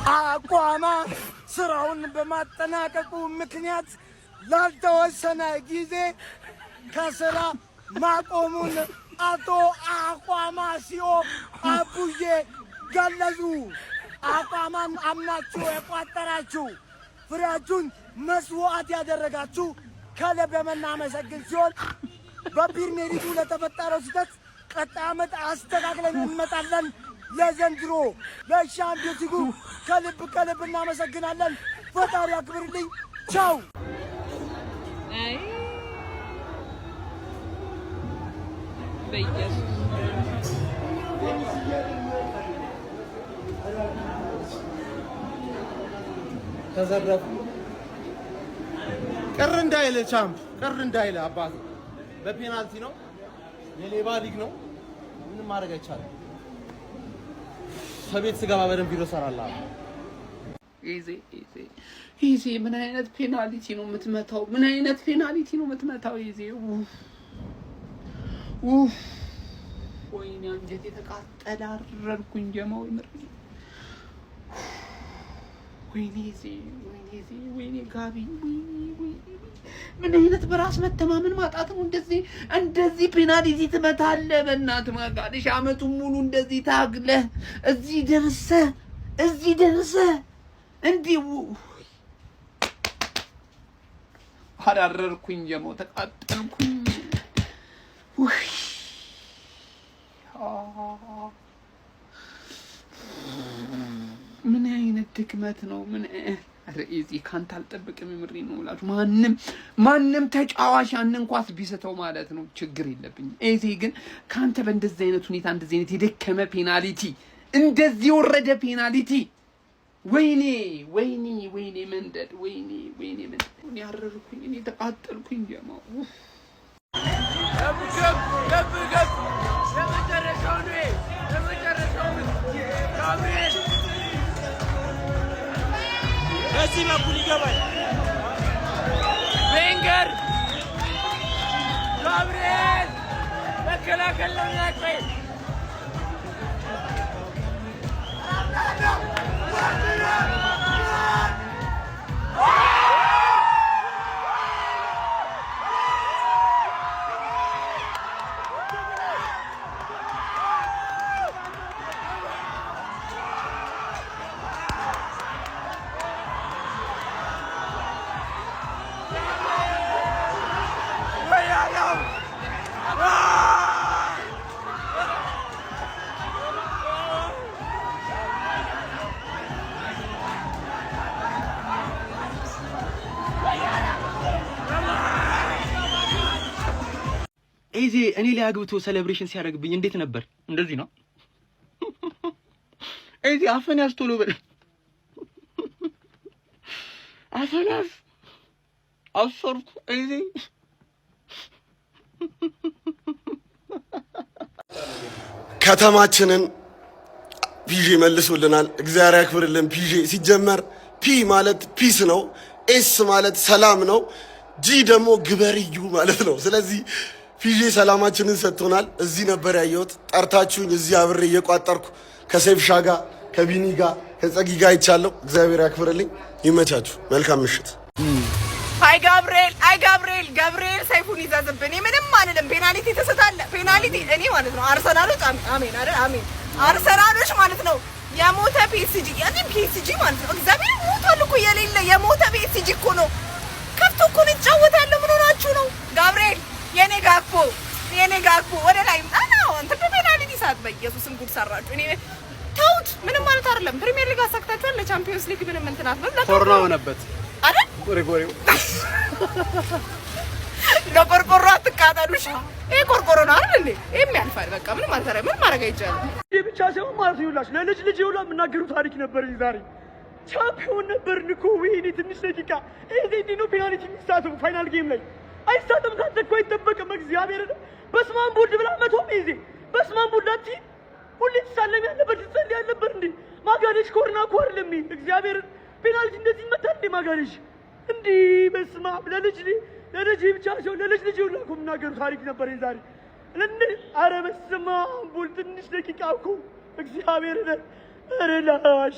አቋማ ስራውን በማጠናቀቁ ምክንያት ላልተወሰነ ጊዜ ከስራ ማቆሙን አቶ አቋማሲዮ አቡዬ ገለጹ። አቋማን አምናችሁ የቋጠራችሁ ፍሬያችሁን መስዋዕት ያደረጋችሁ ከልብ የምናመሰግን ሲሆን በፕሪሚየር ሊጉ ለተፈጠረው ስህተት ቀጣይ ዓመት አስተካክለን እንመጣለን። ለዘንድሮ ለሻምፒዮንስ ሊጉ ከልብ እናመሰግናለን። ፈጣሪ ያክብርልኝ። ቻው። ተዘረፉ። ቅር እንዳይል ቻምፕ፣ ቅር እንዳይል አባቱ። በፔናልቲ ነው፣ የሌባ ሊግ ነው። ምንም ማድረግ አይቻልም። ከቤት ስገባ በደንብ ቪዲዮ እሰራለሁ። ይዜ ምን አይነት ፔናልቲ ነው የምትመታው? ምን አይነት ፔናልቲ ነው የምትመታው? ይዜ ወይኔ አንጀቴ ተቃጠለ። አረርኩኝ ጀማው ምር ወይኔ ጋቢ ምን አይነት በራስ መተማመን ማጣት ነው? እንደዚህ ፔናልቲ ትመታለህ? በእናትህ ማጋደሽ አመቱን ሙሉ እንደዚህ ታግለህ እዚህ ደርሰህ እንዲው አዳረርኩኝ ጀማው ተቃጠልኩኝ። ምን አይነት ድክመት ነው? ምን ረኢዚ ካንተ አልጠብቅም። ምሪ ነው ብላችሁ ማንም ተጫዋች ያንን ኳስ ቢስተው ማለት ነው ችግር የለብኝም። እዚህ ግን ካንተ በእንደዚህ አይነት ሁኔታ እንደዚህ አይነት የደከመ ፔናልቲ፣ እንደዚህ ወረደ ፔናልቲ፣ ወይኔ መንደድ፣ ወይኔ መንደድ። እኔ አረርኩኝ፣ እኔ ተቃጠልኩኝ ጀማው። ገብ ለመጨረሻው ጋብሪኤል በዚህ በኩል ይገባል። ቬንገር ጋብሪኤል መከላከል ነው ያቀይ ኢዚ እኔ ላይ አግብቶ ሴሌብሬሽን ሲያደርግብኝ እንዴት ነበር? እንደዚህ ነው። ኢዚ አፈን ያስቶሎ በል አፈናስ አሰርኩ። ኢዚ ከተማችንን ፒጂ መልሶልናል። እግዚአብሔር ያክብርልን። ፒጂ ሲጀመር ፒ ማለት ፒስ ነው፣ ኤስ ማለት ሰላም ነው፣ ጂ ደግሞ ግበርዩ ማለት ነው። ስለዚህ ፒጂ ሰላማችንን ሰጥቶናል። እዚህ ነበር ያየሁት። ጠርታችሁኝ እዚህ አብሬ እየቋጠርኩ ከሴፍሻ ጋር ከቢኒ ጋር ከጸጊ ጋር አይቻለሁ። እግዚአብሔር ያክብርልኝ። ይመቻችሁ። መልካም ምሽት። አይ ገብርኤል ሰይፉን ይዛዝብን። ምንም አንልም። ፔናልቲ ተሰጣለ። ፔናልቲ እኔ ማለት ነው አርሰናሎች አሜን አይደል? አሜን። አርሰናሎች ማለት ነው የሞተ ፒኤስጂ ማለት ነው። እግዚአብሔር ሞቷል እኮ የሌለ የሞተ ፒኤስጂ እኮ ነው። ከፍቶ እኮ ነው ይጫወታል። ምን ሆናችሁ ነው? ገብርኤል የኔ ጋኮ ወደ ላይ ነው አንተ በፔናልቲ ሰዓት በኢየሱስም ጉድ ሰራችሁ። እኔ ተውት። ምንም ማለት አይደለም። ፕሪሚየር ሊግ አሳክታችኋል። ለቻምፒዮንስ ሊግ ምንም እንትናት ነው። ኮሮና ሆነበት አይደል? ጎሬጎሬው ለቆርቆሮ አትቃጠሉሽ። ይሄ ቆርቆሮ ነው አይደል እንዴ? ይሄም ያልፋል። በቃ ምንም ማለት አይደለም። ምን ማድረግ አይቻልም። ይሄ ብቻ ሳይሆን ማለት ይውላሽ ለልጅ ይውላ የምናገሩ ታሪክ ነበር። ዛሬ ቻምፒዮን ነበርን እኮ። ወይኔ ትንሽ ደቂቃ ይሄ ነው ፔናልቲ የሚሳተፉ ፋይናል ጌም ላይ አይሳተም። ታጠቆ አይጠበቅም። እግዚአብሔር በስማን ቦልድ ብላ መቶም ይዜ በስማን ቦልዳቲ ሁሌ ተሳለም ያለበት ትጸልይ ያለበት እንዴ ማጋለሽ ኮርና ኮርልም እግዚአብሔር ፔናልቲ እንደዚህ መታል እንዴ ማጋለሽ እንዴ በስማ ለልጅ ብቻ ሰው ለልጅ ይውላኩ የምናገሩ ታሪክ ነበር ዛሬ ኧረ በስመ አብ ትንሽ ደቂቃ እኮ እግዚአብሔር ረላሽ